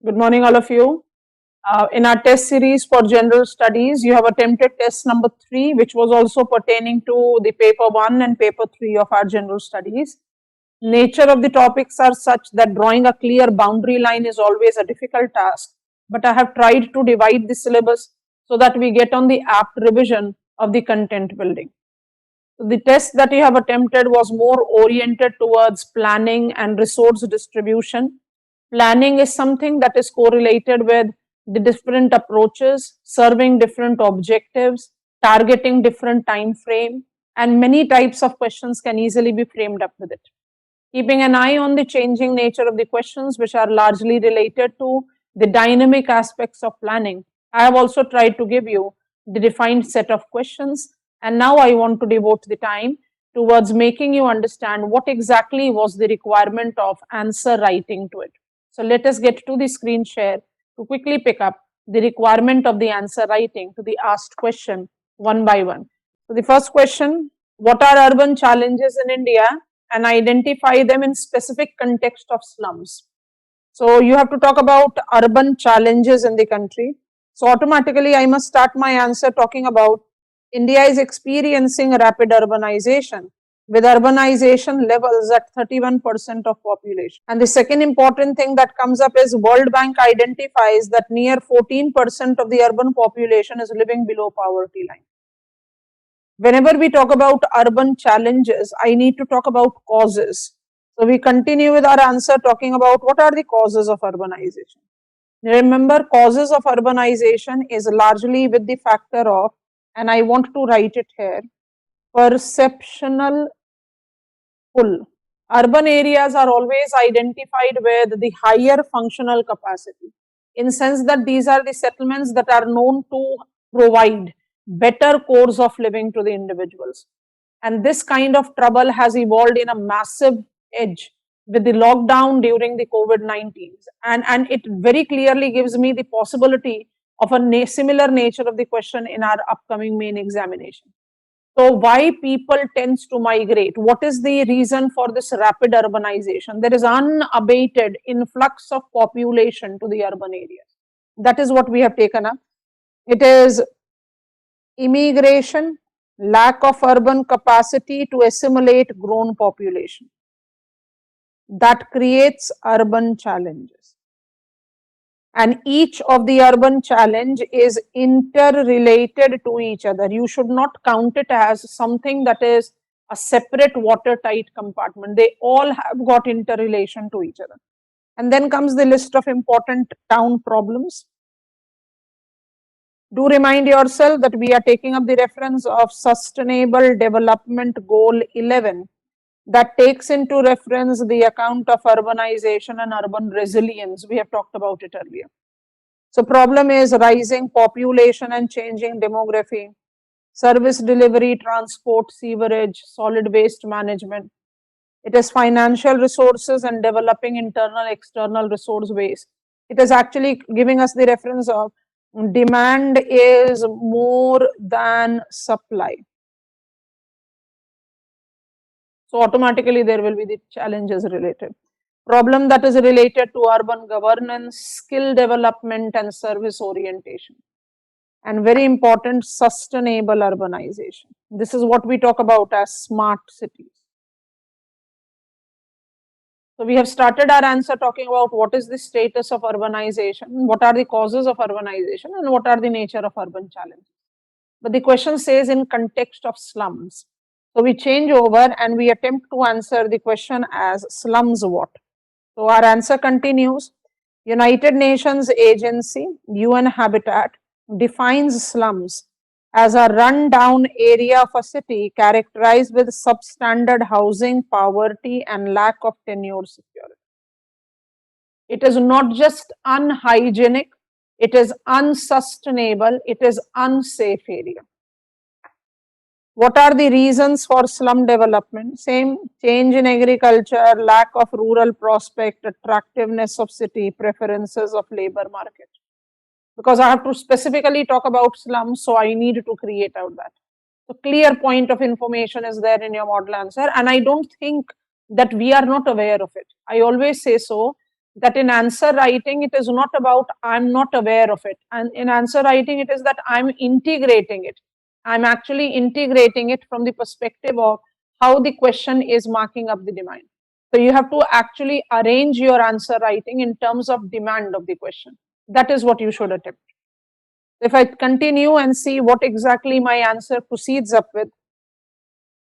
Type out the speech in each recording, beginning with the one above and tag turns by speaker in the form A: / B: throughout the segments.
A: Good morning, all of you. In our test series for general studies, you have attempted test number 3, which was also pertaining to the paper 1 and paper 3 of our general studies. Nature of the topics are such that drawing a clear boundary line is always a difficult task, but I have tried to divide the syllabus so that we get on the apt revision of the content building. So the test that you have attempted was more oriented towards planning and resource distribution. Planning is something that is correlated with the different approaches, serving different objectives, targeting different time frame, and many types of questions can easily be framed up with it. Keeping an eye on the changing nature of the questions, which are largely related to the dynamic aspects of planning, I have also tried to give you the defined set of questions. And now I want to devote the time towards making you understand what exactly was the requirement of answer writing to it. So let us get to the screen share to quickly pick up the requirement of the answer writing to the asked question one by one. So the first question, what are urban challenges in India, and identify them in specific context of slums. So you have to talk about urban challenges in the country. So automatically I must start my answer talking about India is experiencing rapid urbanization with urbanization levels at 31% of population. And the second important thing that comes up is World Bank identifies that near 14% of the urban population is living below poverty line. Whenever we talk about urban challenges, I need to talk about causes. So we continue with our answer talking about what are the causes of urbanization. Remember, causes of urbanization is largely with the factor of, and I want to write it here, perceptional pull. Urban areas are always identified with the higher functional capacity, in sense that these are the settlements that are known to provide better course of living to the individuals. And this kind of trouble has evolved in a massive edge with the lockdown during the COVID-19. And it very clearly gives me the possibility of a similar nature of the question in our upcoming main examination. So why people tends to migrate? What is the reason for this rapid urbanization? There is unabated influx of population to the urban areas. That is what we have taken up. It is immigration, lack of urban capacity to assimilate grown population. That creates urban challenges. And each of the urban challenge is interrelated to each other. You should not count it as something that is a separate watertight compartment. They all have got interrelation to each other. And then comes the list of important town problems. Do remind yourself that we are taking up the reference of Sustainable Development Goal 11 that takes into reference the account of urbanization and urban resilience. We have talked about it earlier. So problem is rising population and changing demography, service delivery, transport, sewerage, solid waste management. It is financial resources and developing internal, external resource base. It is actually giving us the reference of demand is more than supply. So automatically there will be the challenges related. Problem that is related to urban governance, skill development and service orientation. And very important, sustainable urbanization. This is what we talk about as smart cities. So we have started our answer talking about what is the status of urbanization, what are the causes of urbanization, and what are the nature of urban challenges. But the question says in context of slums. So we change over and we attempt to answer the question as slums what? So our answer continues. United Nations Agency, UN Habitat, defines slums as a run-down area of a city characterized with substandard housing, poverty, and lack of tenure security. It is not just unhygienic, it is unsustainable, it is unsafe area. What are the reasons for slum development? Same, change in agriculture, lack of rural prospect, attractiveness of city, preferences of labor market. Because I have to specifically talk about slums, so I need to create out that. So clear point of information is there in your model answer, and I don't think that we are not aware of it. I always say so, that in answer writing, it is not about I'm not aware of it. And in answer writing, it is that I'm integrating it. I'm actually integrating it from the perspective of how the question is marking up the demand. So you have to actually arrange your answer writing in terms of demand of the question. That is what you should attempt. If I continue and see what exactly my answer proceeds up with,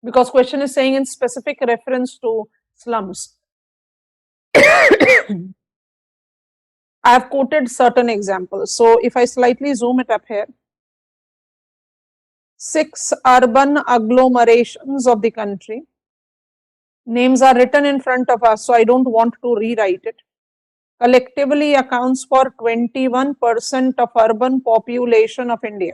A: because question is saying in specific reference to slums. I have quoted certain examples. So if I slightly zoom it up here, 6 urban agglomerations of the country. Names are written in front of us, so I don't want to rewrite it. Collectively accounts for 21% of urban population of India.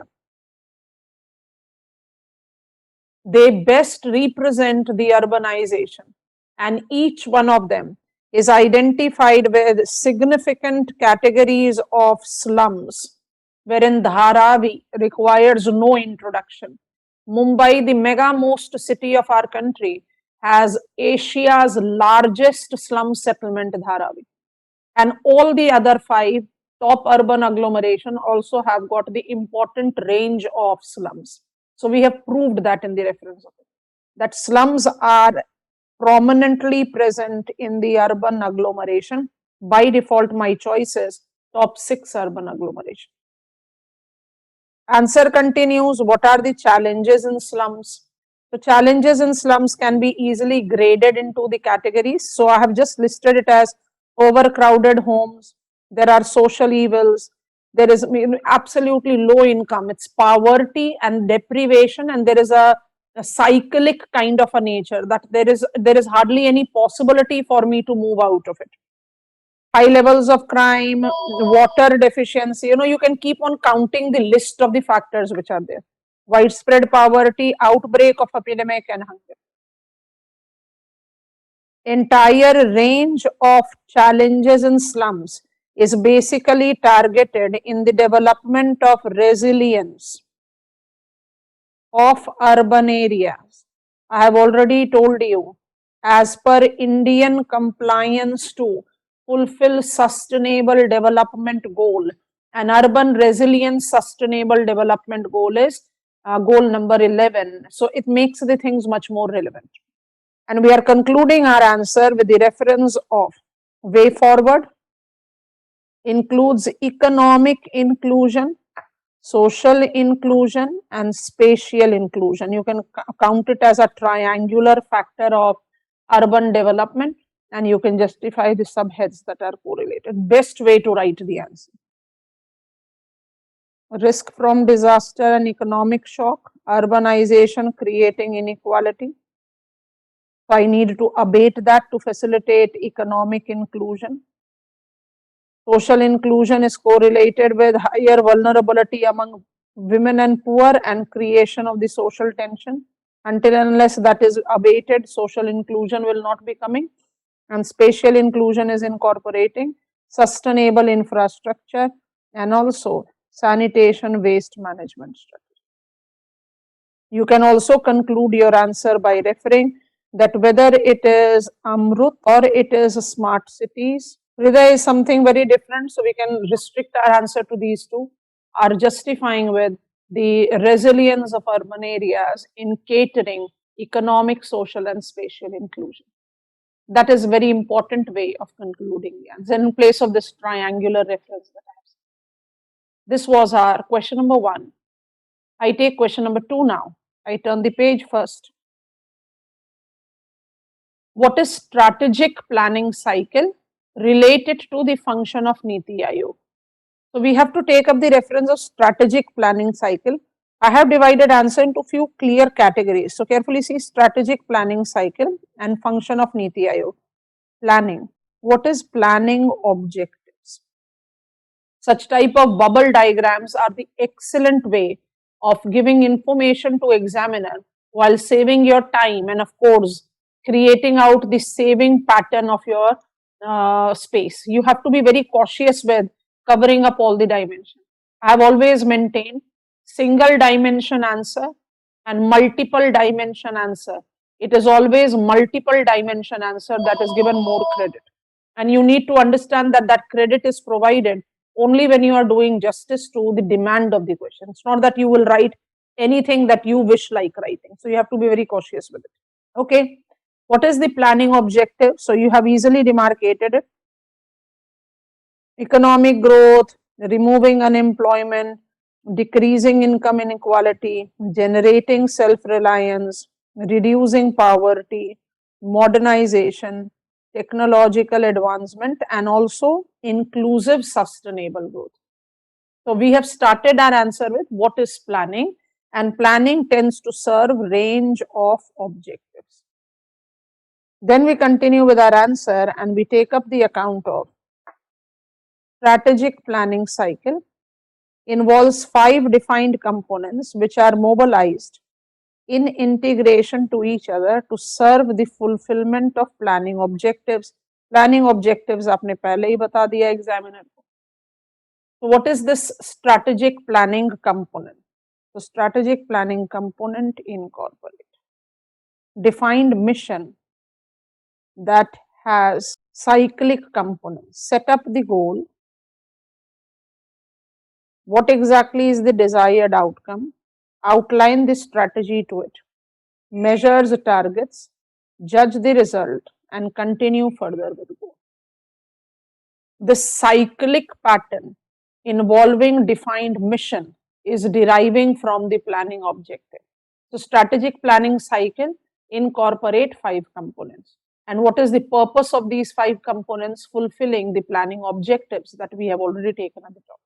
A: They best represent the urbanization, and each one of them is identified with significant categories of slums, wherein Dharavi requires no introduction. Mumbai, the mega most city of our country, has Asia's largest slum settlement, Dharavi. And all the other 5 top urban agglomeration also have got the important range of slums. So we have proved that in the reference of it, that slums are prominently present in the urban agglomeration. By default, my choice is top 6 urban agglomeration. Answer continues, what are the challenges in slums? The challenges in slums can be easily graded into the categories. So I have just listed it as overcrowded homes, there are social evils, there is absolutely low income, it's poverty and deprivation, and there is a cyclic kind of a nature that there is hardly any possibility for me to move out of it. High levels of crime, water deficiency, you can keep on counting the list of the factors which are there. Widespread poverty, outbreak of epidemic and hunger. Entire range of challenges in slums is basically targeted in the development of resilience of urban areas. I have already told you, as per Indian compliance to fulfill sustainable development goal, an urban resilience sustainable development goal is goal number 11. So it makes the things much more relevant. And we are concluding our answer with the reference of way forward includes economic inclusion, social inclusion, and spatial inclusion. You can count it as a triangular factor of urban development, and you can justify the subheads that are correlated. Best way to write the answer. Risk from disaster and economic shock, urbanization creating inequality. So I need to abate that to facilitate economic inclusion. Social inclusion is correlated with higher vulnerability among women and poor and creation of the social tension. Until and unless that is abated, social inclusion will not be coming. And spatial inclusion is incorporating sustainable infrastructure and also sanitation waste management strategy. You can also conclude your answer by referring that whether it is Amrut or it is smart cities, Hriday is something very different, so we can restrict our answer to these two, are justifying with the resilience of urban areas in catering economic, social, and spatial inclusion. That is a very important way of concluding the answer in place of this triangular reference that I have said. This was our question number 1. I take question number 2 now. I turn the page first. What is strategic planning cycle related to the function of Niti Aayog? So we have to take up the reference of strategic planning cycle. I have divided answer into few clear categories. So carefully see strategic planning cycle and function of Niti Aayog. Planning. What is planning objectives? Such type of bubble diagrams are the excellent way of giving information to examiner while saving your time and of course creating out the saving pattern of your space. You have to be very cautious with covering up all the dimensions. I have always maintained single dimension answer and multiple dimension answer. It is always multiple dimension answer that is given more credit. And you need to understand that that credit is provided only when you are doing justice to the demand of the question. It's not that you will write anything that you wish like writing. So you have to be very cautious with it. Okay. What is the planning objective? So you have easily demarcated it. Economic growth, removing unemployment, decreasing income inequality, generating self-reliance, reducing poverty, modernization, technological advancement, and also inclusive sustainable growth. So we have started our answer with what is planning, and planning tends to serve range of objectives. Then we continue with our answer and we take up the account of strategic planning cycle. Involves 5 defined components which are mobilized in integration to each other to serve the fulfillment of planning objectives. Planning objectives आपने पहले ही बता दिया examiner को. So what is this strategic planning component? So strategic planning component incorporate defined mission that has cyclic components. Set up the goal. What exactly is the desired outcome? Outline the strategy to it. Measures the targets, judge the result, and continue further with the goal. The cyclic pattern involving defined mission is deriving from the planning objective. So strategic planning cycle incorporate 5 components. And what is the purpose of these 5 components? Fulfilling the planning objectives that we have already taken at the top.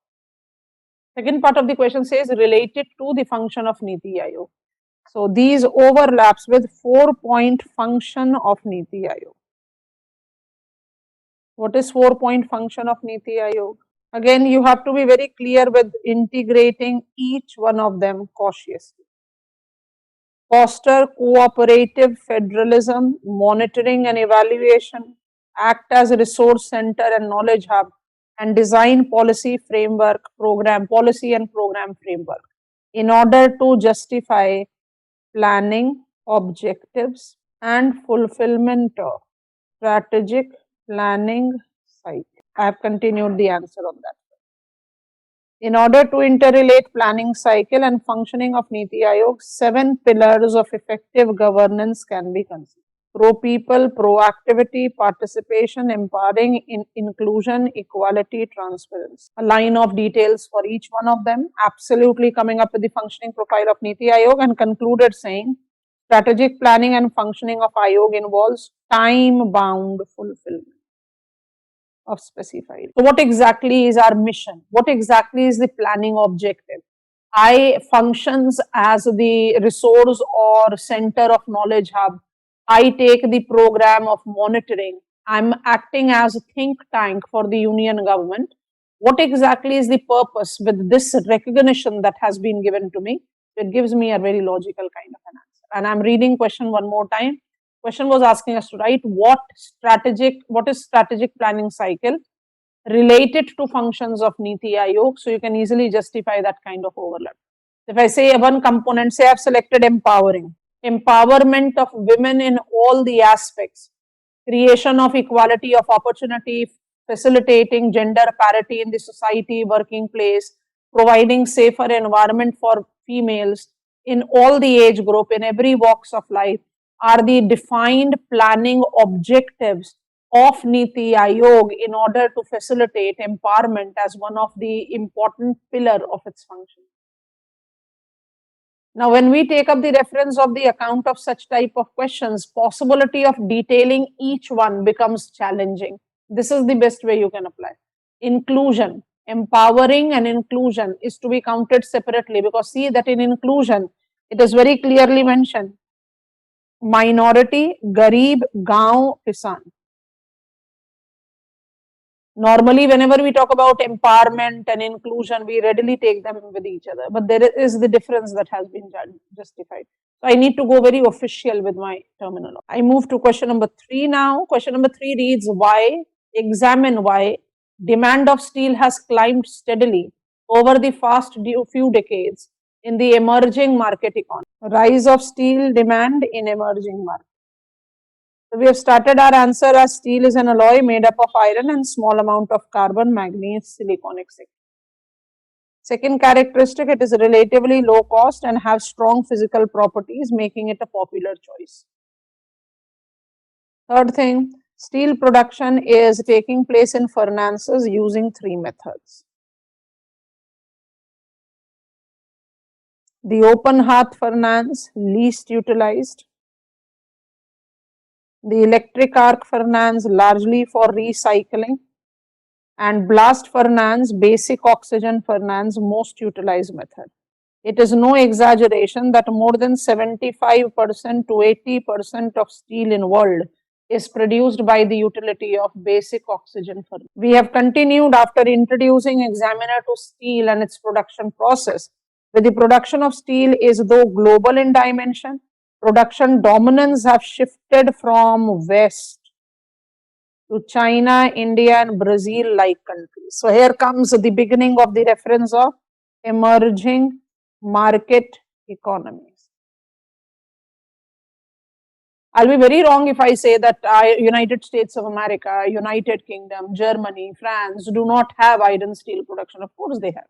A: Second part of the question says related to the function of Niti Aayog. So these overlaps with 4-point function of Niti Aayog. What is 4-point function of Niti Aayog? Again, you have to be very clear with integrating each one of them cautiously. Foster cooperative federalism, monitoring and evaluation, act as a resource center and knowledge hub, and design policy framework, policy and program framework in order to justify planning objectives and fulfillment of strategic planning cycle. I have continued the answer on that. In order to interrelate planning cycle and functioning of Niti Aayog, 7 pillars of effective governance can be considered. Pro-people, proactivity, participation, empowering, inclusion, equality, transparency. A line of details for each one of them, absolutely coming up with the functioning profile of Niti Aayog, and concluded saying, strategic planning and functioning of Aayog involves time-bound fulfillment of specified. So what exactly is our mission? What exactly is the planning objective? I functions as the resource or center of knowledge hub. I take the program of monitoring. I'm acting as a think tank for the union government. What exactly is the purpose with this recognition that has been given to me? It gives me a very logical kind of an answer. And I'm reading question one more time. Question was asking us to write what is strategic planning cycle related to functions of Niti Aayog. So you can easily justify that kind of overlap. If I say one component, say I've selected empowering, empowerment of women in all the aspects, creation of equality of opportunity, facilitating gender parity in the society, working place, providing safer environment for females in all the age group, in every walks of life, are the defined planning objectives of Niti Aayog in order to facilitate empowerment as one of the important pillar of its function. Now, when we take up the reference of the account of such type of questions, possibility of detailing each one becomes challenging. This is the best way you can apply. Inclusion, empowering and inclusion is to be counted separately, because see that in inclusion, it is very clearly mentioned. Minority, Garib, Gaon, Kisan. Normally, whenever we talk about empowerment and inclusion, we readily take them with each other. But there is the difference that has been justified. So I need to go very official with my terminology. I move to question number 3 now. Question number 3 reads why, examine why demand of steel has climbed steadily over the past few decades in the emerging market economy. Rise of steel demand in emerging market. So we have started our answer as steel is an alloy made up of iron and small amount of carbon, manganese, silicon, etc. Second characteristic, it is relatively low cost and have strong physical properties, making it a popular choice. Third thing, steel production is taking place in furnaces using three methods. The open hearth furnace, least utilized. The electric arc furnace, largely for recycling. And blast furnace, basic oxygen furnace, most utilized method. It is no exaggeration that more than 75% to 80% of steel in world is produced by the utility of basic oxygen furnace. We have continued after introducing examiner to steel and its production process. With the production of steel is though global in dimension, production dominance have shifted from west to China, India and Brazil like countries. So here comes the beginning of the reference of emerging market economies. I'll be very wrong if I say that United States of America, United Kingdom, Germany, France do not have iron steel production. Of course they have.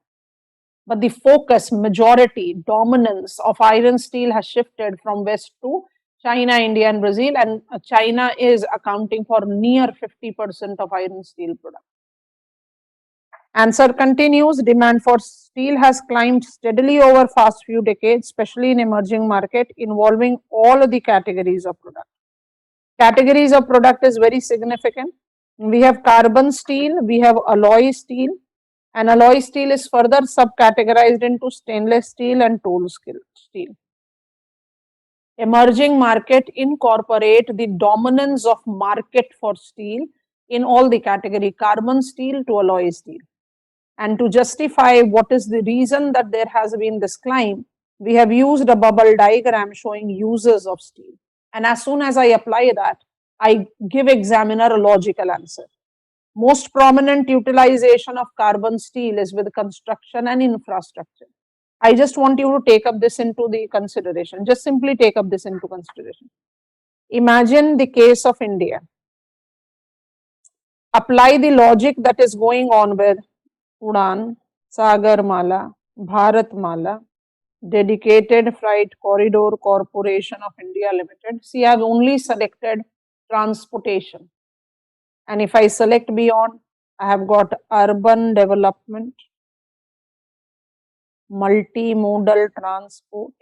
A: But the focus, majority, dominance of iron steel has shifted from west to China, India and Brazil, and China is accounting for near 50% of iron steel production. Answer continues, demand for steel has climbed steadily over past few decades, especially in emerging market involving all of the categories of product. Categories of product is very significant. We have carbon steel, we have alloy steel, and alloy steel is further subcategorized into stainless steel and tool steel. Emerging market incorporate the dominance of market for steel in all the category, carbon steel to alloy steel. And to justify what is the reason that there has been this climb, we have used a bubble diagram showing uses of steel. And as soon as I apply that, I give examiner a logical answer. Most prominent utilization of carbon steel is with construction and infrastructure. I just want you to take up this into the consideration. Just simply take up this into consideration. Imagine the case of India. Apply the logic that is going on with Udan, Sagarmala, Bharatmala, Dedicated Freight Corridor Corporation of India Limited. See, I have only selected transportation. And if I select beyond, I have got urban development, multimodal transport.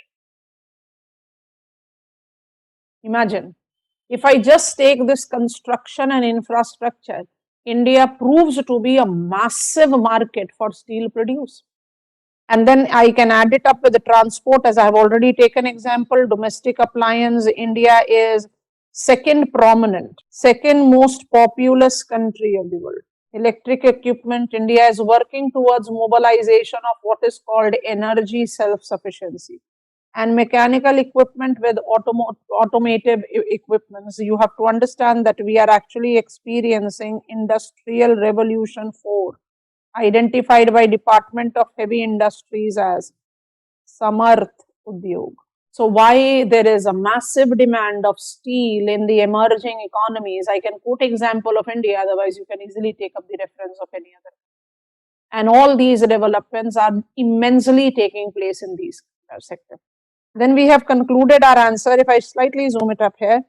A: Imagine, if I just take this construction and infrastructure, India proves to be a massive market for steel produce. And then I can add it up with the transport, as I have already taken example, domestic appliance, India is second prominent, second most populous country of the world. Electric equipment, India is working towards mobilization of what is called energy self-sufficiency. And mechanical equipment with automotive equipments, you have to understand that we are actually experiencing Industrial Revolution 4, identified by Department of Heavy Industries as Samarth Udyog. So why there is a massive demand of steel in the emerging economies? I can quote example of India, otherwise you can easily take up the reference of any other. And all these developments are immensely taking place in these sectors. Then we have concluded our answer. If I slightly zoom it up here,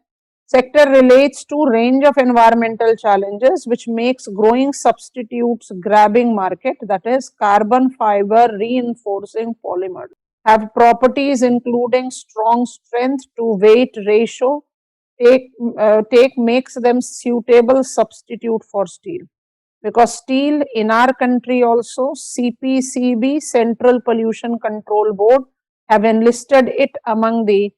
A: sector relates to range of environmental challenges which makes growing substitutes grabbing market, that is carbon fiber reinforcing polymers, have properties including strong strength to weight ratio, makes them suitable substitute for steel. Because steel in our country also, CPCB, Central Pollution Control Board, have enlisted it among the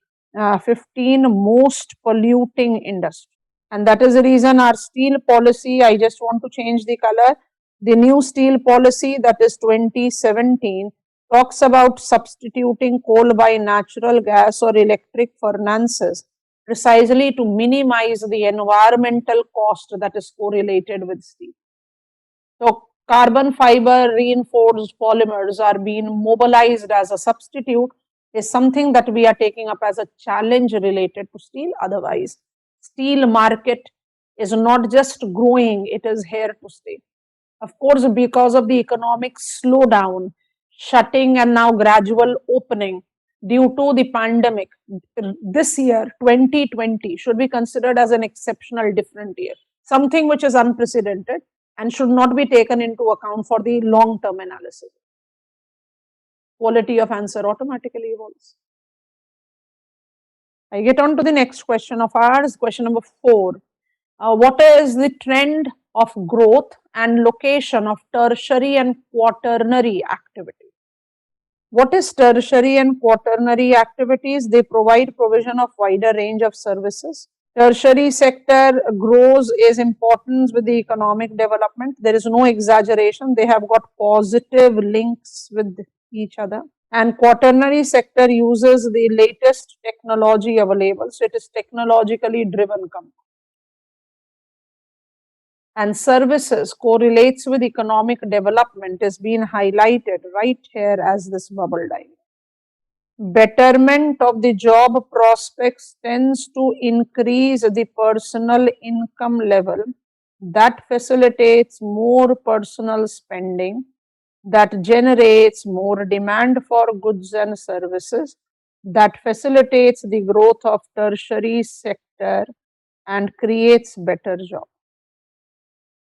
A: 15 most polluting industries. And that is the reason our steel policy, I just want to change the color, the new steel policy, that is 2017, talks about substituting coal by natural gas or electric furnaces precisely to minimize the environmental cost that is correlated with steel. So carbon fiber reinforced polymers are being mobilized as a substitute is something that we are taking up as a challenge related to steel. Otherwise, steel market is not just growing, it is here to stay. Of course, because of the economic slowdown, shutting and now gradual opening due to the pandemic, this year, 2020, should be considered as an exceptional different year, something which is unprecedented and should not be taken into account for the long-term analysis. Quality of answer automatically evolves. I get on to the next question of ours, question number 4. What is the trend of growth and location of tertiary and quaternary activity? What is tertiary and quaternary activities? They provide provision of wider range of services. Tertiary sector grows is importance with the economic development. There is no exaggeration. They have got positive links with each other. And quaternary sector uses the latest technology available. So it is technologically driven company. And services correlates with economic development is being highlighted right here as this bubble diagram. Betterment of the job prospects tends to increase the personal income level that facilitates more personal spending, that generates more demand for goods and services, that facilitates the growth of tertiary sector and creates better jobs.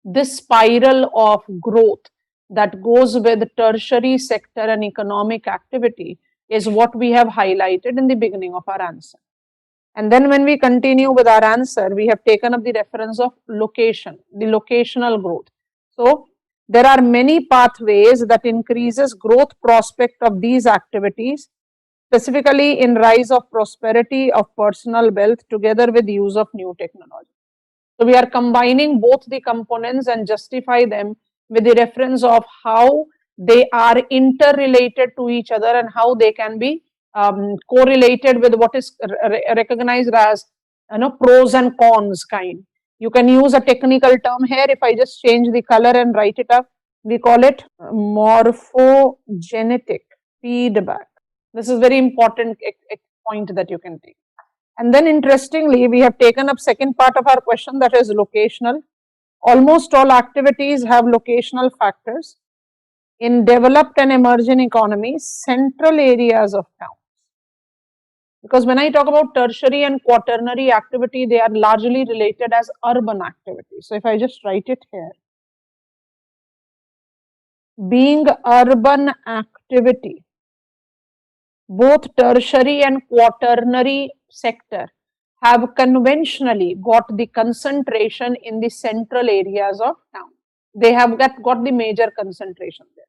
A: This spiral of growth that goes with tertiary sector and economic activity is what we have highlighted in the beginning of our answer. And then when we continue with our answer, we have taken up the reference of location, the locational growth. So there are many pathways that increases growth prospect of these activities, specifically in rise of prosperity of personal wealth together with use of new technology. So we are combining both the components and justify them with the reference of how they are interrelated to each other and how they can be correlated with what is recognized as pros and cons kind. You can use a technical term here. If I just change the color and write it up, we call it morphogenetic feedback. This is very important point that you can take. And then interestingly, we have taken up second part of our question, that is locational. Almost all activities have locational factors. In developed and emerging economies, central areas of towns. Because when I talk about tertiary and quaternary activity, they are largely related as urban activities. So if I just write it here, being urban activity, both tertiary and quaternary sector have conventionally got the concentration in the central areas of town. They have got the major concentration there.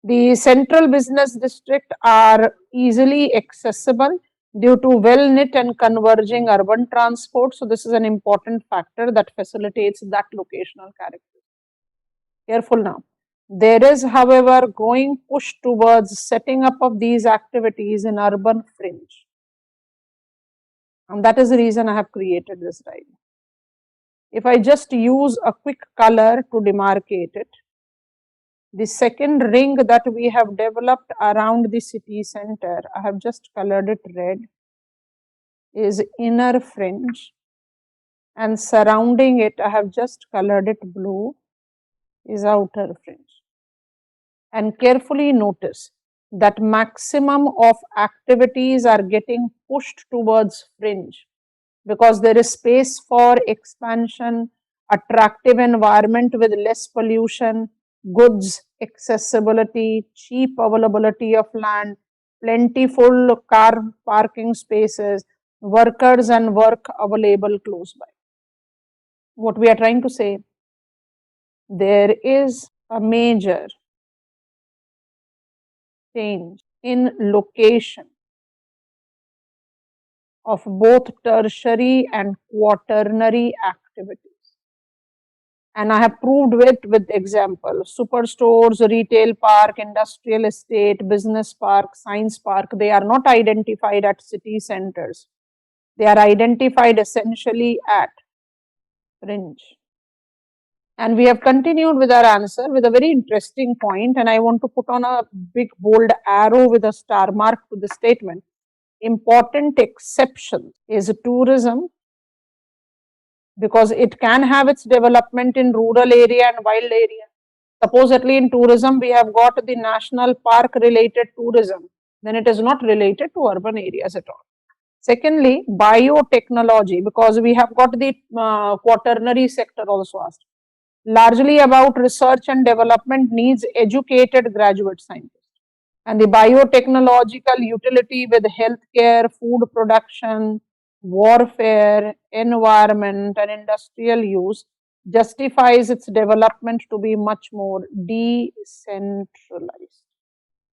A: The central business district are easily accessible due to well-knit and converging urban transport. So this is an important factor that facilitates that locational character. Careful now. There is, however, growing push towards setting up of these activities in urban fringe. And that is the reason I have created this diagram. If I just use a quick color to demarcate it, the second ring that we have developed around the city center, I have just colored it red, is inner fringe, and surrounding it, I have just colored it blue, is outer fringe. And carefully notice that maximum of activities are getting pushed towards fringe because there is space for expansion, attractive environment with less pollution, goods accessibility, cheap availability of land, plentiful car parking spaces, workers and work available close by. What we are trying to say, there is a major change in location of both tertiary and quaternary activities. And I have proved it with examples. Superstores, retail park, industrial estate, business park, science park, they are not identified at city centers. They are identified essentially at fringe. And we have continued with our answer with a very interesting point, and I want to put on a big bold arrow with a star mark to the statement. Important exception is tourism, because it can have its development in rural area and wild area. Supposedly in tourism, we have got the national park related tourism, then it is not related to urban areas at all. Secondly, biotechnology, because we have got the quaternary sector also asked. Largely about research and development needs educated graduate scientists. And the biotechnological utility with healthcare, food production, warfare, environment, and industrial use justifies its development to be much more decentralized.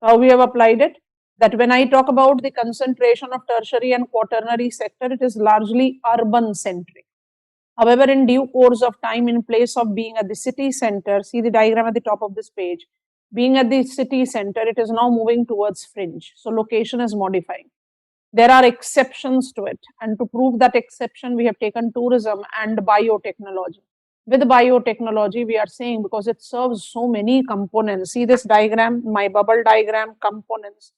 A: How we have applied it? That when I talk about the concentration of tertiary and quaternary sector, it is largely urban centric. However, in due course of time, in place of being at the city center, see the diagram at the top of this page, being at the city center, it is now moving towards fringe. So location is modifying. There are exceptions to it, and to prove that exception, we have taken tourism and biotechnology. With biotechnology, we are saying because it serves so many components. See this diagram, my bubble diagram components.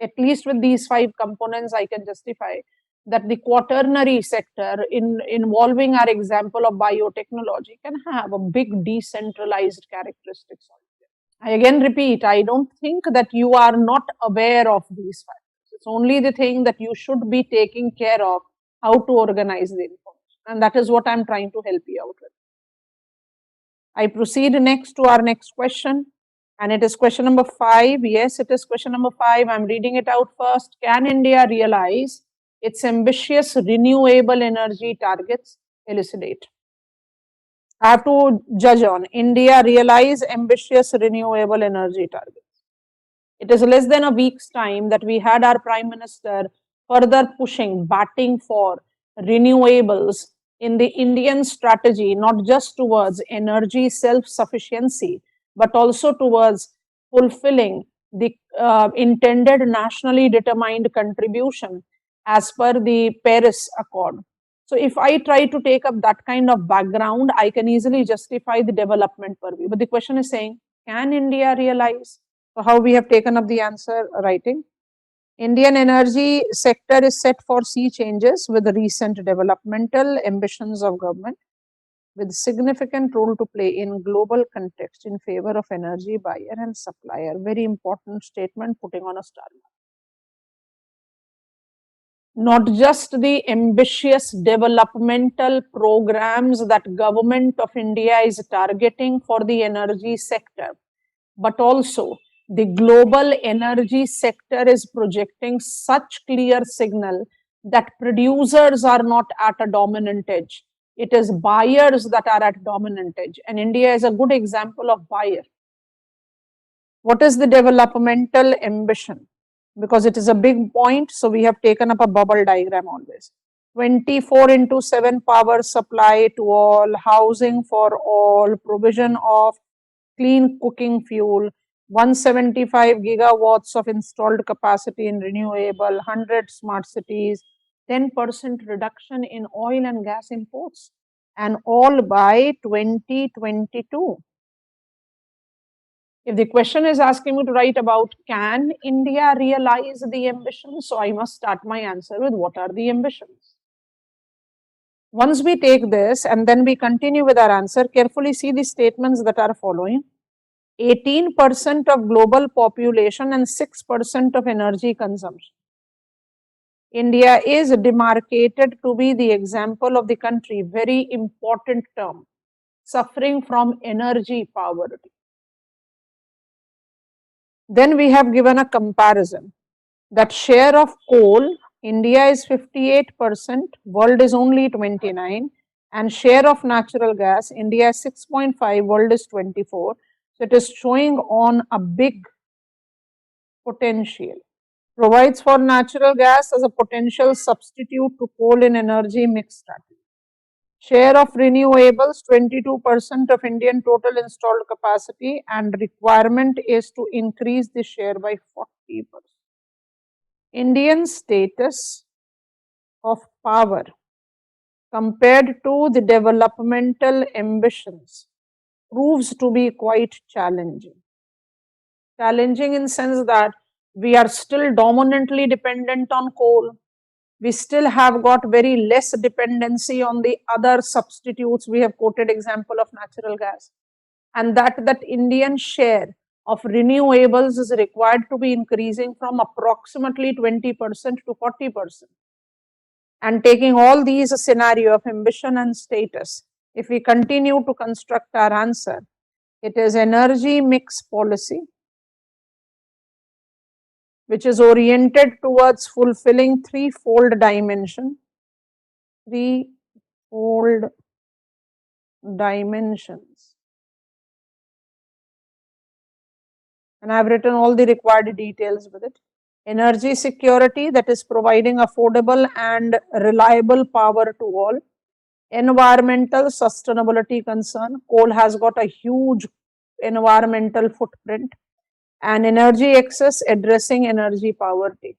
A: At least with these 5 components, I can justify that the quaternary sector involving our example of biotechnology can have a big decentralized characteristics. I again repeat, I don't think that you are not aware of these factors. It's only the thing that you should be taking care of how to organize the information. And that is what I'm trying to help you out with. I proceed next to our next question. And it is question number 5. Yes, it is question number 5. I'm reading it out first. Can India realize its ambitious renewable energy targets? Elucidate. I have to judge on India realize ambitious renewable energy targets. It is less than a week's time that we had our Prime Minister further pushing, batting for renewables in the Indian strategy, not just towards energy self-sufficiency, but also towards fulfilling the intended nationally determined contribution as per the Paris Accord. So if I try to take up that kind of background, I can easily justify the development purview. But the question is saying, can India realize? So how we have taken up the answer writing? Indian energy sector is set for sea changes with the recent developmental ambitions of government, with significant role to play in global context in favor of energy buyer and supplier. Very important statement, putting on a star mark. Not just the ambitious developmental programs that government of India is targeting for the energy sector, but also the global energy sector is projecting such clear signal that producers are not at a dominant edge. It is buyers that are at dominant edge, and India is a good example of buyer. What is the developmental ambition? Because it is a big point, so we have taken up a bubble diagram always. 24/7 power supply to all, housing for all, provision of clean cooking fuel, 175 gigawatts of installed capacity in renewable, 100 smart cities, 10% reduction in oil and gas imports, and all by 2022. If the question is asking me to write about can India realize the ambitions, so I must start my answer with what are the ambitions. Once we take this and then we continue with our answer, carefully see the statements that are following. 18% of global population and 6% of energy consumption. India is demarcated to be the example of the country, very important term, suffering from energy poverty. Then we have given a comparison that share of coal, India is 58%, world is only 29%, and share of natural gas, India is 6.5%, world is 24%. So it is showing on a big potential. Provides for natural gas as a potential substitute to coal in energy mix strategy. Share of renewables, 22% of Indian total installed capacity, and requirement is to increase the share by 40%. Indian status of power compared to the developmental ambitions proves to be quite challenging. Challenging in sense that we are still dominantly dependent on coal. We still have got very less dependency on the other substitutes. We have quoted example of natural gas, and that Indian share of renewables is required to be increasing from approximately 20% to 40%. And taking all these scenario of ambition and status, if we continue to construct our answer, it is energy mix policy which is oriented towards fulfilling threefold dimensions. And I've written all the required details with it. Energy security, that is providing affordable and reliable power to all. Environmental sustainability concern, coal has got a huge environmental footprint. And energy access, addressing energy poverty,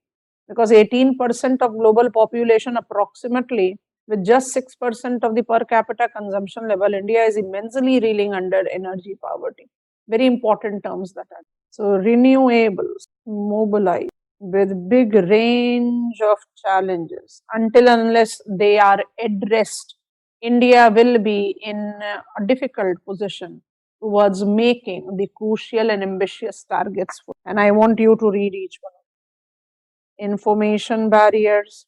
A: because 18% of global population approximately, with just 6% of the per capita consumption level, India is immensely reeling under energy poverty. Very important terms that are. So renewables mobilize with big range of challenges. Until unless they are addressed, India will be in a difficult position towards making the crucial and ambitious targets. And I want you to read each one. Information barriers,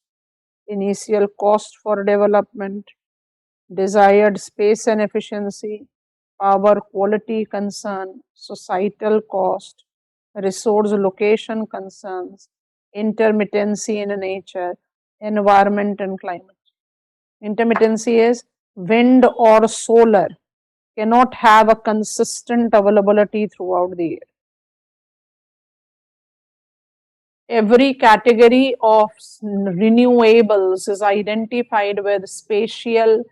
A: initial cost for development, desired space and efficiency, power quality concern, societal cost, resource location concerns, intermittency in nature, environment and climate. Intermittency is wind or solar cannot have a consistent availability throughout the year. Every category of renewables is identified with spatial,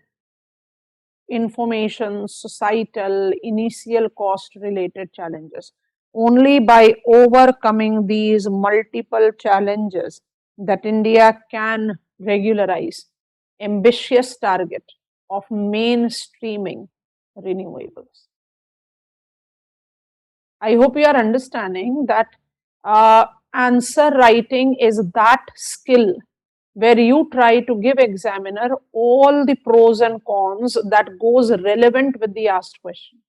A: information, societal, initial cost related challenges. Only by overcoming these multiple challenges that India can regularize ambitious target of mainstreaming renewables. I hope you are understanding that answer writing is that skill where you try to give examiner all the pros and cons that goes relevant with the asked question.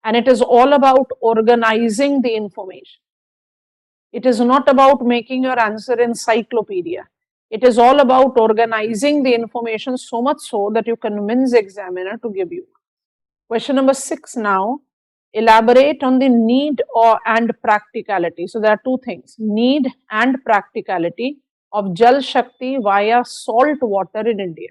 A: And it is all about organizing the information. It is not about making your answer encyclopedia. It is all about organizing the information so much so that you convince examiner to give you. Question number 6 now. Elaborate on the need and practicality. So there are two things, need and practicality of Jal Shakti via salt water in India.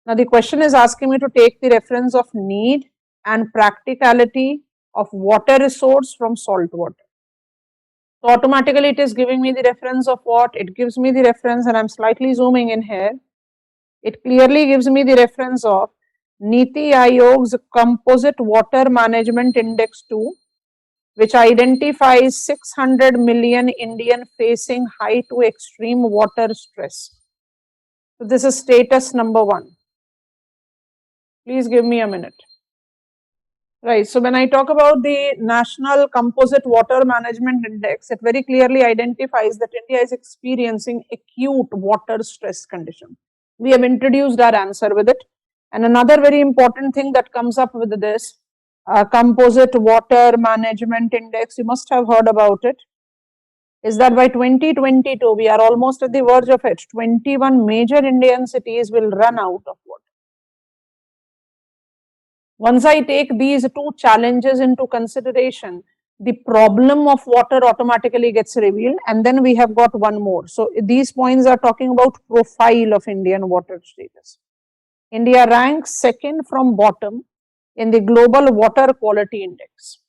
A: Now the question is asking me to take the reference of need and practicality of water resource from salt water. So automatically it is giving me the reference of what? It gives me the reference, and I'm slightly zooming in here. It clearly gives me the reference of Niti Aayog's Composite Water Management Index 2, which identifies 600 million Indian facing high to extreme water stress. So this is status number 1. Please give me a minute. Right, so when I talk about the National Composite Water Management Index, it very clearly identifies that India is experiencing acute water stress condition. We have introduced our answer with it. And another very important thing that comes up with this Composite Water Management Index, you must have heard about it, is that by 2022, we are almost at the verge of it, 21 major Indian cities will run out of water. Once I take these two challenges into consideration, the problem of water automatically gets revealed, and then we have got one more. So these points are talking about profile of Indian water status. India ranks second from bottom in the Global Water Quality Index.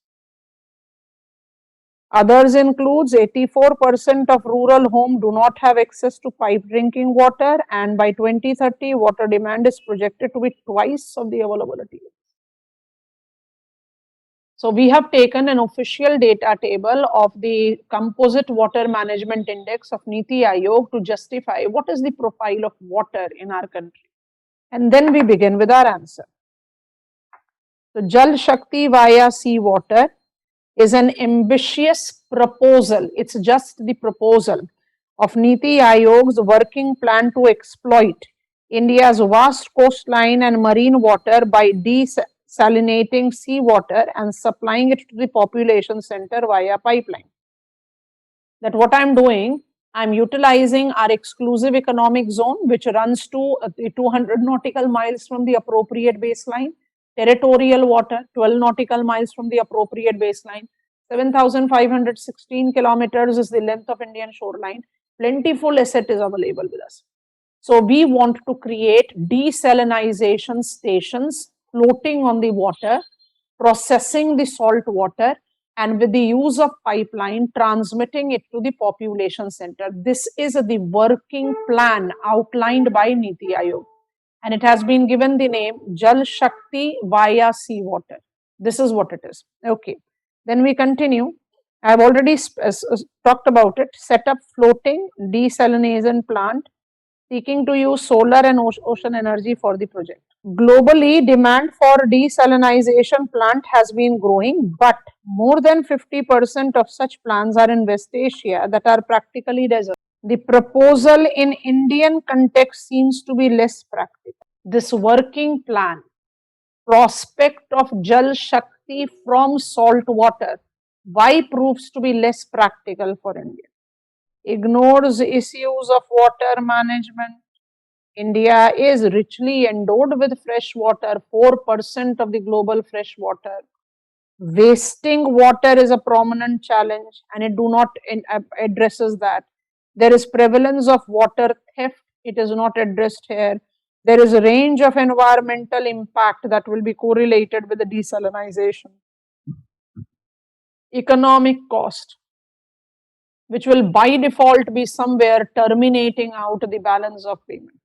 A: Others includes 84% of rural homes do not have access to pipe drinking water, and by 2030, water demand is projected to be twice of the availability. So we have taken an official data table of the Composite Water Management Index of Niti Aayog to justify what is the profile of water in our country. And then we begin with our answer. So Jal Shakti via seawater is an ambitious proposal. It's just the proposal of Niti Aayog's working plan to exploit India's vast coastline and marine water by desalinating seawater and supplying it to the population center via pipeline. That what I'm doing, I'm utilizing our exclusive economic zone, which runs to 200 nautical miles from the appropriate baseline, territorial water, 12 nautical miles from the appropriate baseline, 7,516 kilometers is the length of Indian shoreline. Plentiful asset is available with us. So we want to create desalinization stations floating on the water, processing the salt water, and with the use of pipeline, transmitting it to the population center. This is the working plan outlined by Niti Aayog, and it has been given the name Jal Shakti via seawater. This is what it is. Okay. Then we continue. I have already talked about it. Set up floating desalination plant, seeking to use solar and ocean energy for the project. Globally, demand for desalinization plant has been growing, but more than 50% of such plants are in West Asia that are practically desert. The proposal in Indian context seems to be less practical. This working plan, prospect of Jal Shakti from salt water, why proves to be less practical for India? Ignores issues of water management. India is richly endowed with fresh water, 4% of the global fresh water. Wasting water is a prominent challenge, and it do not addresses that. There is prevalence of water theft, it is not addressed here. There is a range of environmental impact that will be correlated with the desalinization. Economic cost, which will by default be somewhere terminating out the balance of payment.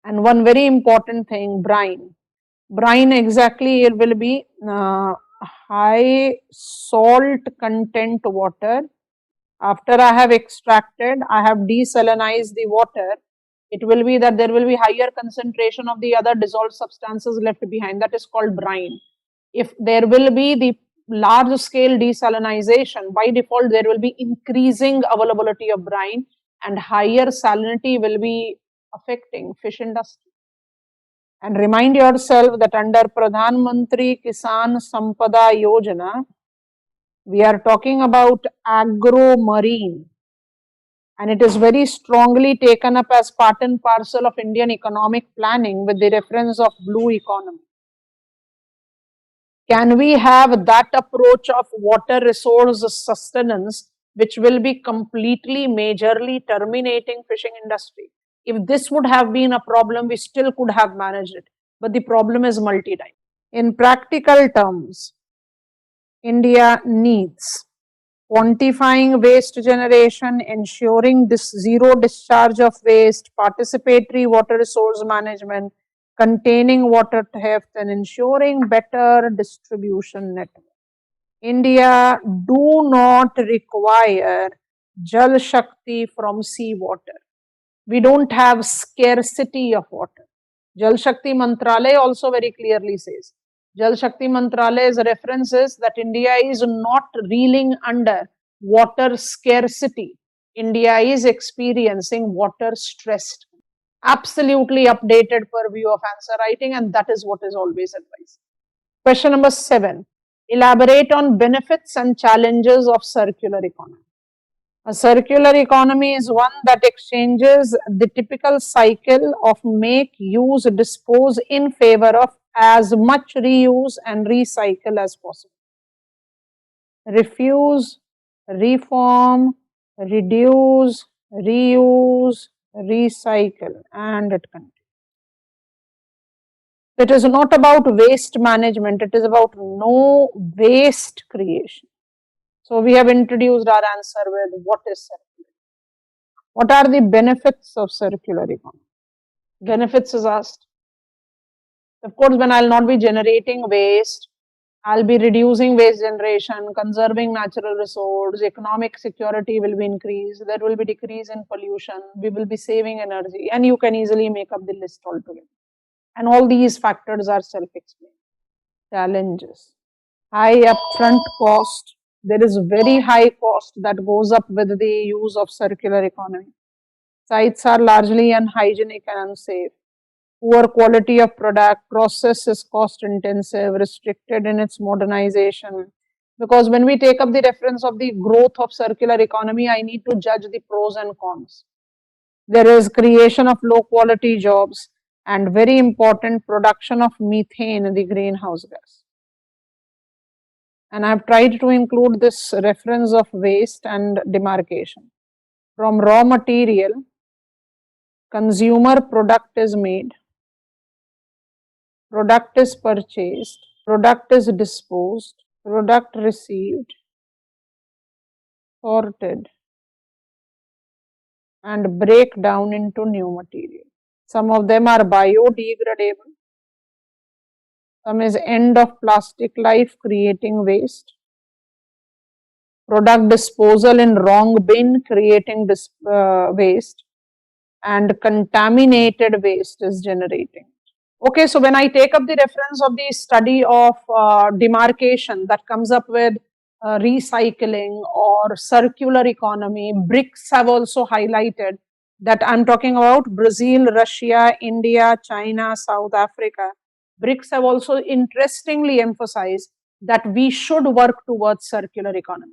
A: And one very important thing, brine. Brine exactly it will be high salt content water. After I have extracted, I have desalinized the water. It will be that there will be higher concentration of the other dissolved substances left behind. That is called brine. If there will be the large scale desalinization, by default there will be increasing availability of brine, and higher salinity will be affecting fish industry. And remind yourself that under Pradhan Mantri Kisan Sampada Yojana, we are talking about agro-marine, and it is very strongly taken up as part and parcel of Indian economic planning with the reference of blue economy. Can we have that approach of water resource sustenance, which will be completely, majorly terminating fishing industry? If this would have been a problem, we still could have managed it. But the problem is multi-dimensional. In practical terms, India needs quantifying waste generation, ensuring this zero discharge of waste, participatory water resource management, containing water theft, and ensuring better distribution network. India do not require Jal Shakti from seawater. We don't have scarcity of water. Jal Shakti Mantralaya also very clearly says, Jal Shakti Mantralaya's reference is that India is not reeling under water scarcity. India is experiencing water stress. Absolutely updated purview of answer writing, and that is what is always advised. Question number 7. Elaborate on benefits and challenges of circular economy. A circular economy is one that exchanges the typical cycle of make, use, dispose in favor of as much reuse and recycle as possible. Refuse, reform, reduce, reuse, recycle, and it continues. It is not about waste management, it is about no waste creation. So we have introduced our answer with what is circular. What are the benefits of circular economy? Benefits is asked. Of course, when I'll not be generating waste, I'll be reducing waste generation, conserving natural resource, economic security will be increased, there will be decrease in pollution, we will be saving energy, and you can easily make up the list altogether. And all these factors are self-explained. Challenges. High upfront cost, There is very high cost that goes up with the use of circular economy. Sites are largely unhygienic and unsafe. Poor quality of product, process is cost intensive, restricted in its modernization. Because when we take up the reference of the growth of circular economy, I need to judge the pros and cons. There is creation of low quality jobs and very important production of methane, the greenhouse gas. And I have tried to include this reference of waste and demarcation. From raw material, consumer product is made, product is purchased, product is disposed, product received, sorted, and break down into new material. Some of them are biodegradable. Some is end of plastic life, creating waste. Product disposal in wrong bin, creating waste. And contaminated waste is generating. Okay, so when I take up the reference of the study of demarcation that comes up with recycling or circular economy, BRICS have also highlighted that I'm talking about Brazil, Russia, India, China, South Africa. BRICS have also interestingly emphasized that we should work towards circular economy.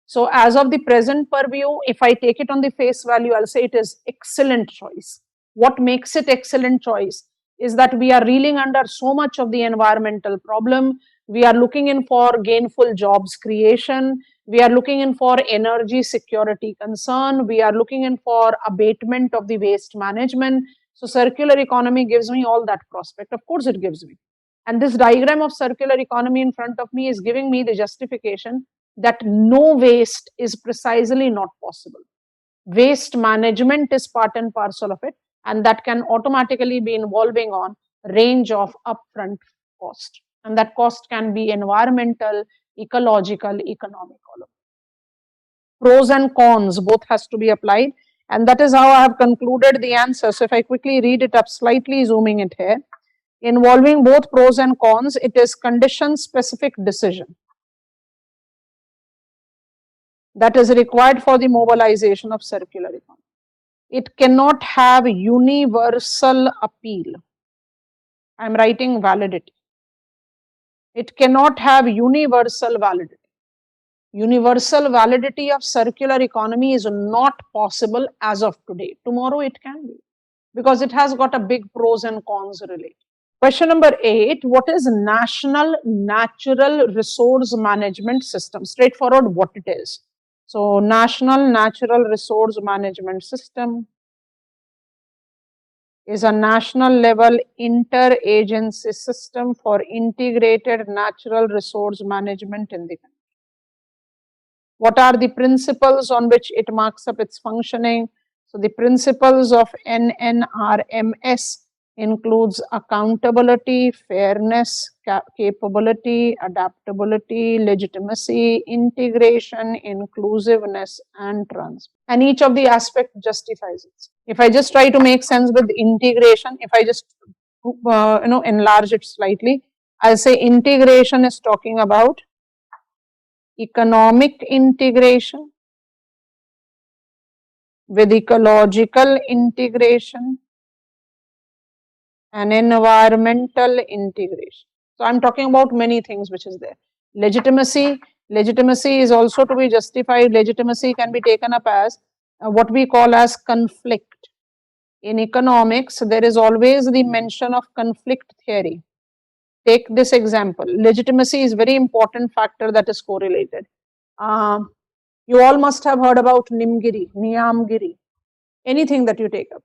A: So as of the present purview, if I take it on the face value, I'll say it is excellent choice. What makes it excellent choice is that we are reeling under so much of the environmental problem. We are looking in for gainful jobs creation. We are looking in for energy security concern. We are looking in for abatement of the waste management. So circular economy gives me all that prospect. Of course it gives me. And this diagram of circular economy in front of me is giving me the justification that no waste is precisely not possible. Waste management is part and parcel of it, and that can automatically be involving on range of upfront cost. And that cost can be environmental, ecological, economic. Pros and cons both has to be applied, and that is how I have concluded the answer. So if I quickly read it up, slightly zooming it here, involving both pros and cons, it is condition specific decision that is required for the mobilization of circular economy. It cannot have universal appeal. I am writing validity. It cannot have universal validity. Universal validity of circular economy is not possible as of today. Tomorrow it can be, because it has got a big pros and cons related. Question number 8, what is National Natural Resource Management System? Straightforward what it is. So, National Natural Resource Management System is a national level interagency system for integrated natural resource management in the country. What are the principles on which it marks up its functioning? So, the principles of NNRMS includes accountability, fairness, capability, adaptability, legitimacy, integration, inclusiveness, and transparency. And each of the aspects justifies it. If I just try to make sense with integration, if I just enlarge it slightly, I'll say integration is talking about economic integration with ecological integration and environmental integration. So I'm talking about many things which is there. Legitimacy is also to be justified. Legitimacy can be taken up as what we call as conflict. In economics, there is always the mention of conflict theory. Take this example. Legitimacy is very important factor that is correlated. You all must have heard about Nimgiri, Niyamgiri, anything that you take up.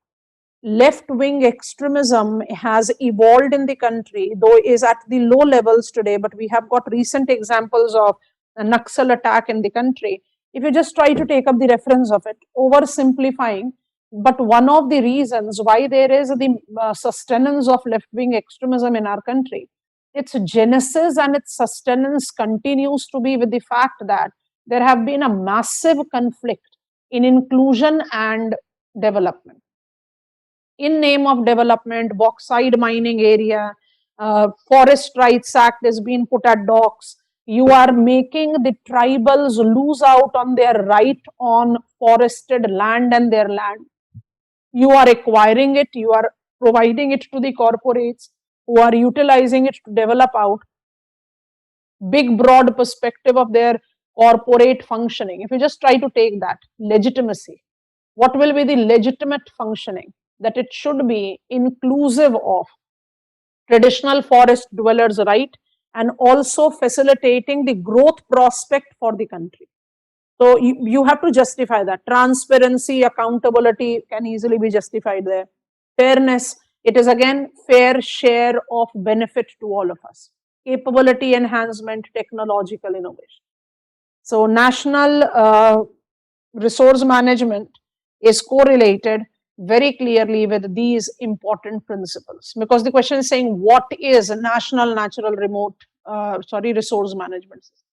A: Left-wing extremism has evolved in the country, though is at the low levels today, but we have got recent examples of a Naxal attack in the country. If you just try to take up the reference of it, oversimplifying, but one of the reasons why there is the sustenance of left-wing extremism in our country, its genesis and its sustenance continues to be with the fact that there have been a massive conflict in inclusion and development. In name of development, bauxite mining area, Forest Rights Act has been put at docks, You are making the tribals lose out on their right on forested land and their land. You are acquiring it, you are providing it to the corporates who are utilizing it to develop out big broad perspective of their corporate functioning. If you just try to take that legitimacy, what will be the legitimate functioning? That it should be inclusive of traditional forest dwellers' right and also facilitating the growth prospect for the country. So you have to justify that. Transparency, accountability can easily be justified there. Fairness, it is again fair share of benefit to all of us. Capability enhancement, technological innovation. So national resource management is correlated very clearly with these important principles, because the question is saying what is a national natural resource management system.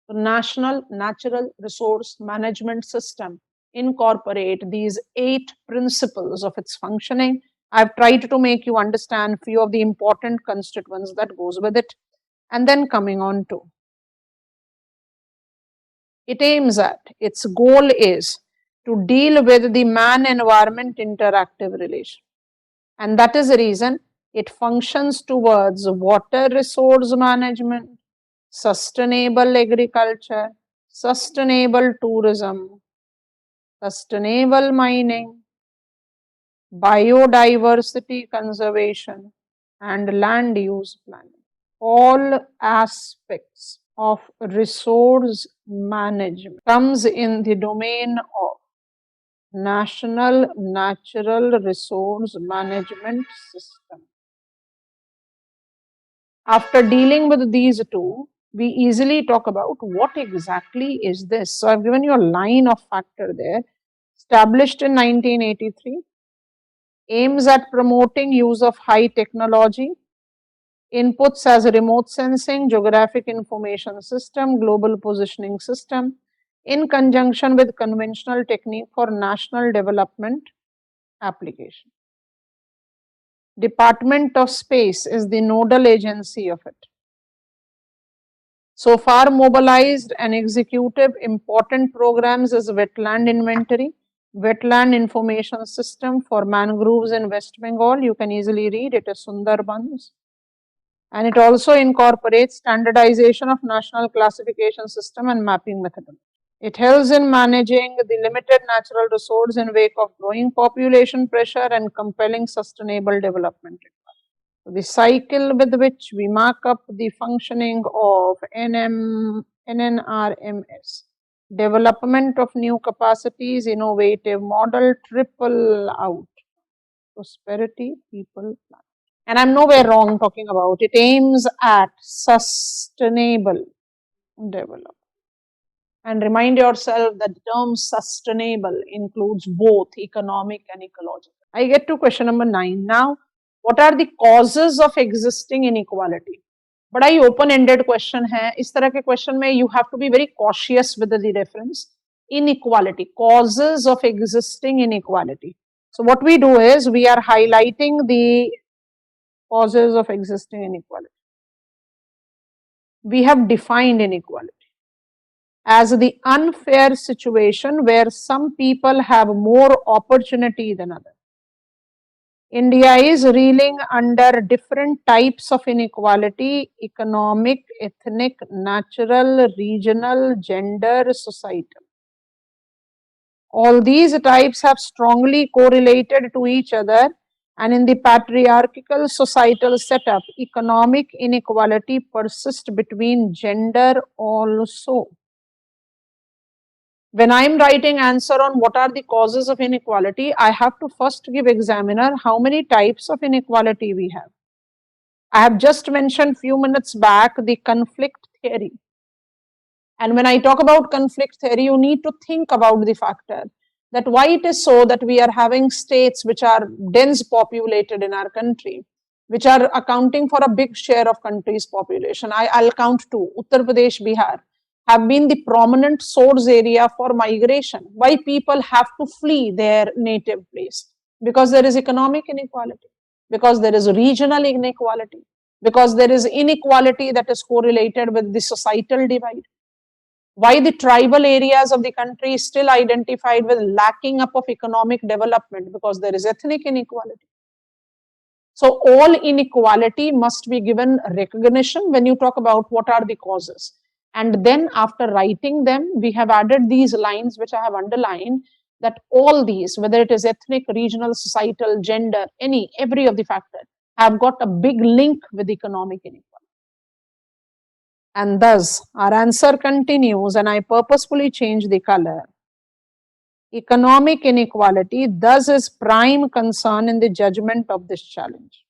A: The national natural resource management system incorporate these 8 principles of its functioning. I've tried to make you understand few of the important constituents that goes with it, and then coming on to it aims at, its goal is to deal with the man-environment interactive relation. And that is the reason it functions towards water resource management, sustainable agriculture, sustainable tourism, sustainable mining, biodiversity conservation, and land use planning. All aspects of resource management comes in the domain of National Natural Resource Management System. After dealing with these two, we easily talk about what exactly is this. So I've given you a line of factor there. Established in 1983, aims at promoting use of high technology, inputs as remote sensing, geographic information system, global positioning system, in conjunction with conventional technique for national development application. Department of Space is the nodal agency of it. So far mobilized and executed important programs as wetland inventory, wetland information system for mangroves in West Bengal. You can easily read it as Sundarbans. And it also incorporates standardization of national classification system and mapping methodology. It helps in managing the limited natural resource in wake of growing population pressure and compelling sustainable development. So the cycle with which we mark up the functioning of NNRMS, development of new capacities, innovative model, triple out, prosperity, people, planet. And I'm nowhere wrong talking about it, aims at sustainable development. And remind yourself that the term sustainable includes both economic and ecological. I get to question number 9 now. What are the causes of existing inequality? बड़ा ही open-ended question है. इस तरह के question में you have to be very cautious with the reference. Inequality, causes of existing inequality. So what we do is we are highlighting the causes of existing inequality. We have defined inequality as the unfair situation where some people have more opportunity than others. India is reeling under different types of inequality: economic, ethnic, natural, regional, gender, societal. All these types have strongly correlated to each other, and in the patriarchal societal setup, economic inequality persists between gender also. When I am writing answer on what are the causes of inequality, I have to first give examiner how many types of inequality we have. I have just mentioned few minutes back the conflict theory. And when I talk about conflict theory, you need to think about the factor that why it is so that we are having states which are dense populated in our country, which are accounting for a big share of country's population. I'll count two: Uttar Pradesh, Bihar, have been the prominent source area for migration. Why people have to flee their native place? Because there is economic inequality, because there is regional inequality, because there is inequality that is correlated with the societal divide. Why the tribal areas of the country is still identified with lacking up of economic development, because there is ethnic inequality. So all inequality must be given recognition when you talk about what are the causes. And then after writing them, we have added these lines which I have underlined, that all these, whether it is ethnic, regional, societal, gender, every of the factors, have got a big link with economic inequality. And thus our answer continues, and I purposefully change the color. Economic inequality thus is prime concern in the judgment of this challenge.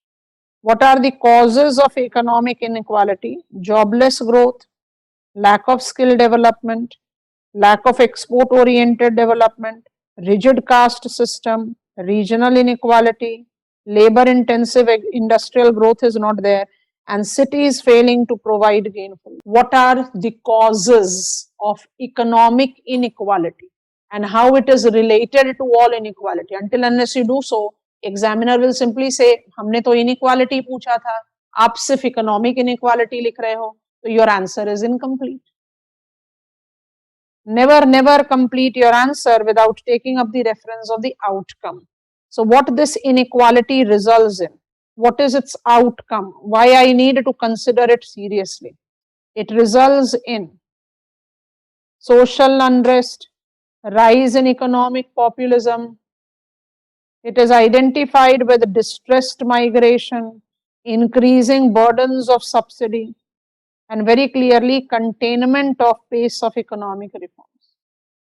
A: What are the causes of economic inequality? Jobless growth, lack of skill development, lack of export-oriented development, rigid caste system, regional inequality, labor-intensive industrial growth is not there, and cities failing to provide gainful. What are the causes of economic inequality and how it is related to all inequality? Until unless you do so, examiner will simply say, हमने तो inequality पूछा था, आप सिर्फ economic inequality लिख रहे हो, so your answer is incomplete. Never complete your answer without taking up the reference of the outcome. So what this inequality results in? What is its outcome? Why I need to consider it seriously? It results in social unrest, rise in economic populism. It is identified with distressed migration, increasing burdens of subsidy, and very clearly containment of pace of economic reforms.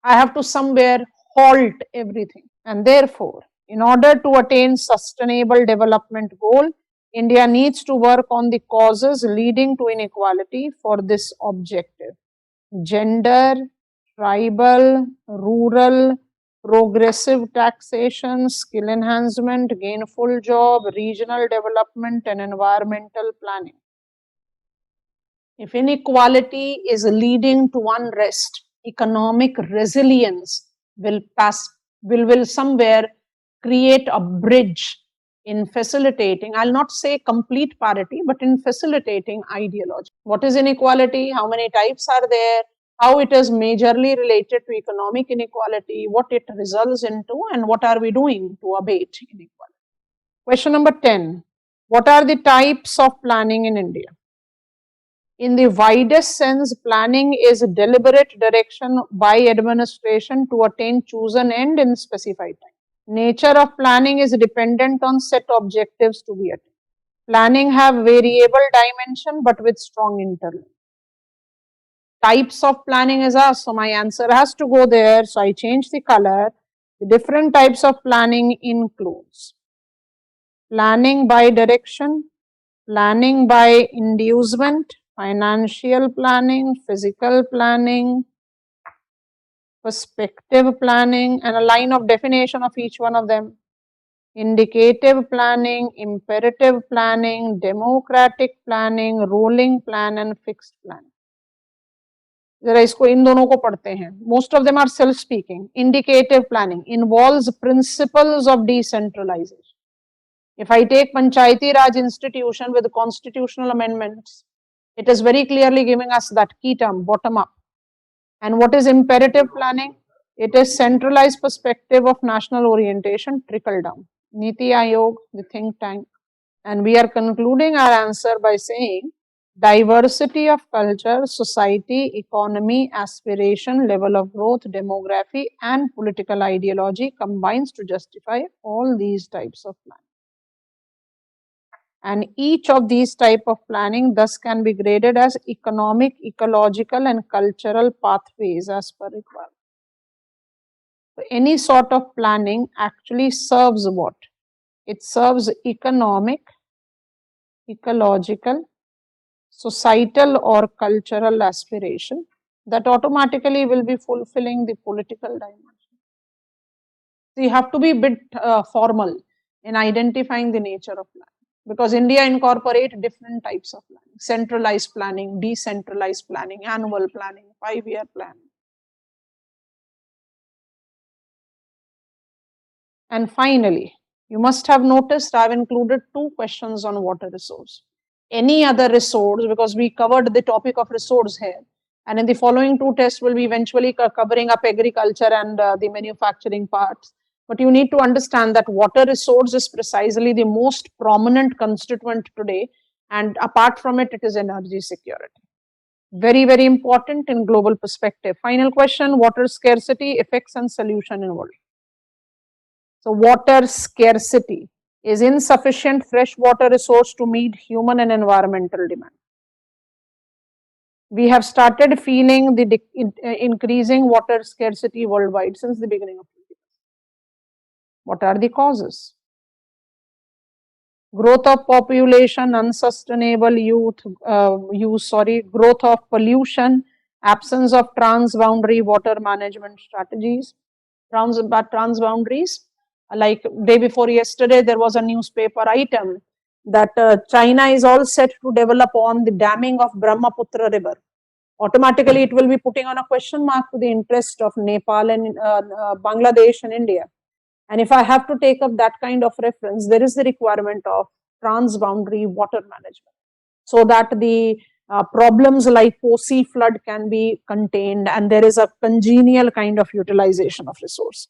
A: I have to somewhere halt everything. And therefore, in order to attain sustainable development goal, India needs to work on the causes leading to inequality for this objective. Gender, tribal, rural, progressive taxation, skill enhancement, gainful job, regional development, and environmental planning. If inequality is leading to unrest, economic resilience will somewhere create a bridge in facilitating, I'll not say complete parity, but in facilitating ideology. What is inequality? How many types are there? How it is majorly related to economic inequality, what it results into, and what are we doing to abate inequality? Question number 10. What are the types of planning in India? In the widest sense, planning is deliberate direction by administration to attain chosen end in specified time. Nature of planning is dependent on set objectives to be attained. Planning have variable dimension but with strong interlink. Types of planning is asked, so my answer has to go there, so I change the color. The different types of planning includes planning by direction, planning by inducement, financial planning, physical planning, perspective planning, and a line of definition of each one of them. Indicative planning, imperative planning, democratic planning, rolling plan, and fixed planning. जरा इसको इन दोनों को पढ़ते हैं. Most of them are self-speaking. Indicative planning involves principles of decentralization. If I take Panchayati Raj institution with constitutional amendments, it is very clearly giving us that key term, bottom up. And what is imperative planning? It is centralized perspective of national orientation, trickle down. Niti Aayog, the think tank. And we are concluding our answer by saying diversity of culture, society, economy, aspiration, level of growth, demography, and political ideology combines to justify all these types of planning. And each of these type of planning thus can be graded as economic, ecological, and cultural pathways as per requirement. So any sort of planning actually serves what? It serves economic, ecological, societal, or cultural aspiration that automatically will be fulfilling the political dimension. So you have to be a bit formal in identifying the nature of planning, because India incorporates different types of planning: centralized planning, decentralized planning, annual planning, 5-year planning. And finally, you must have noticed I have included 2 questions on water resource. any other resource, because we covered the topic of resource here. And in the following two tests, will be eventually covering up agriculture and the manufacturing parts. But you need to understand that water resource is precisely the most prominent constituent today. And apart from it, it is energy security. Very, very important in global perspective. Final question, water scarcity, effects and solution in world. So water scarcity is insufficient fresh water resource to meet human and environmental demand. We have started feeling the increasing water scarcity worldwide since the beginning of the year. What are the causes? Growth of population, unsustainable growth of pollution, absence of transboundary water management strategies. Transboundaries, like day before yesterday, there was a newspaper item that China is all set to develop on the damming of Brahmaputra river. Automatically, it will be putting on a question mark to the interest of Nepal and Bangladesh and India. And if I have to take up that kind of reference, there is the requirement of transboundary water management so that the problems like Kosi flood can be contained and there is a congenial kind of utilization of resource.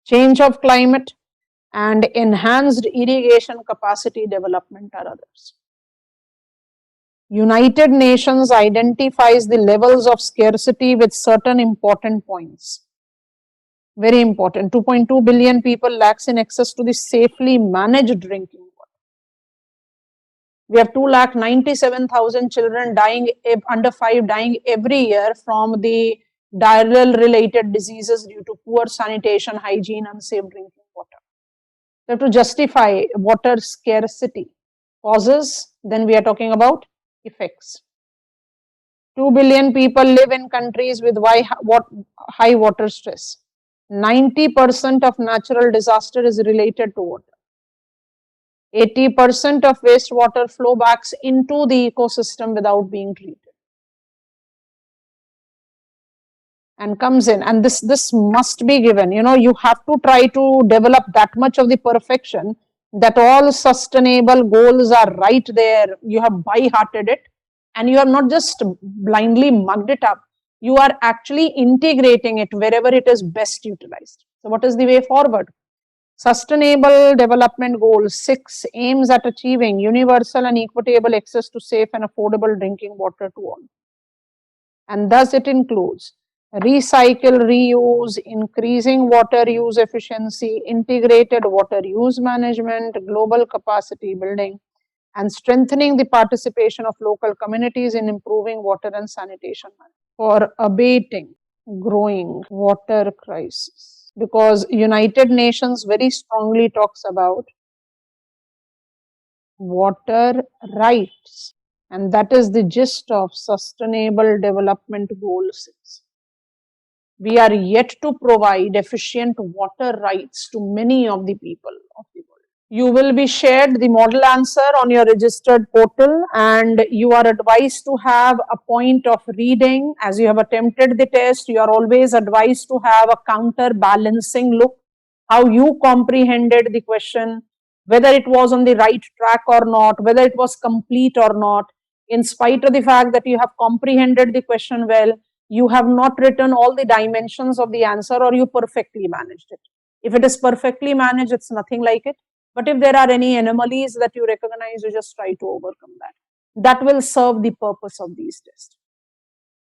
A: Change of climate and enhanced irrigation capacity development are others. United Nations identifies the levels of scarcity with certain important points. Very important. 2.2 billion people lacks in access to the safely managed drinking water. We have 2,97,000 children dying, under 5 dying every year from the diarrheal related diseases due to poor sanitation, hygiene, unsafe drinking water. So to justify water scarcity causes, then we are talking about effects. 2 billion people live in countries with high water stress. 90% of natural disaster is related to water. 80% of wastewater flow backs into the ecosystem without being treated. And comes in, and this must be given. You know, you have to try to develop that much of the perfection that all sustainable goals are right there. You have by-hearted it, and you have not just blindly mugged it up. You are actually integrating it wherever it is best utilized. So what is the way forward? Sustainable Development Goal 6 aims at achieving universal and equitable access to safe and affordable drinking water to all. And thus it includes recycle, reuse, increasing water use efficiency, integrated water use management, global capacity building, and strengthening the participation of local communities in improving water and sanitation for abating growing water crisis. Because United Nations very strongly talks about water rights, and that is the gist of Sustainable Development Goal 6. We are yet to provide efficient water rights to many of the people of the world. You will be shared the model answer on your registered portal, and you are advised to have a point of reading. As you have attempted the test, you are always advised to have a counterbalancing look, how you comprehended the question, whether it was on the right track or not, whether it was complete or not. In spite of the fact that you have comprehended the question well, you have not written all the dimensions of the answer, or you perfectly managed it. If it is perfectly managed, it's nothing like it. But if there are any anomalies that you recognize, you just try to overcome that. That will serve the purpose of these tests.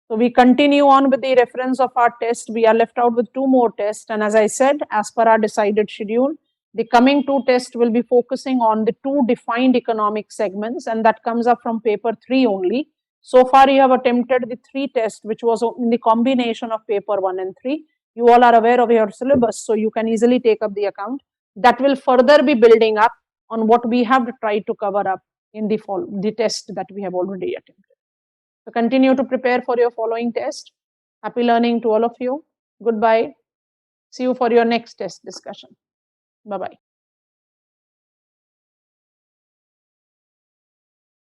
A: So we continue on with the reference of our test. We are left out with 2 more tests. And as I said, as per our decided schedule, the coming 2 tests will be focusing on the 2 defined economic segments, and that comes up from paper 3 only. So far, you have attempted the 3 tests, which was in the combination of paper 1 and 3. You all are aware of your syllabus, so you can easily take up the account. That will further be building up on what we have tried to cover up in the test that we have already attempted. So continue to prepare for your following test. Happy learning to all of you. Goodbye. See you for your next test discussion. Bye-bye.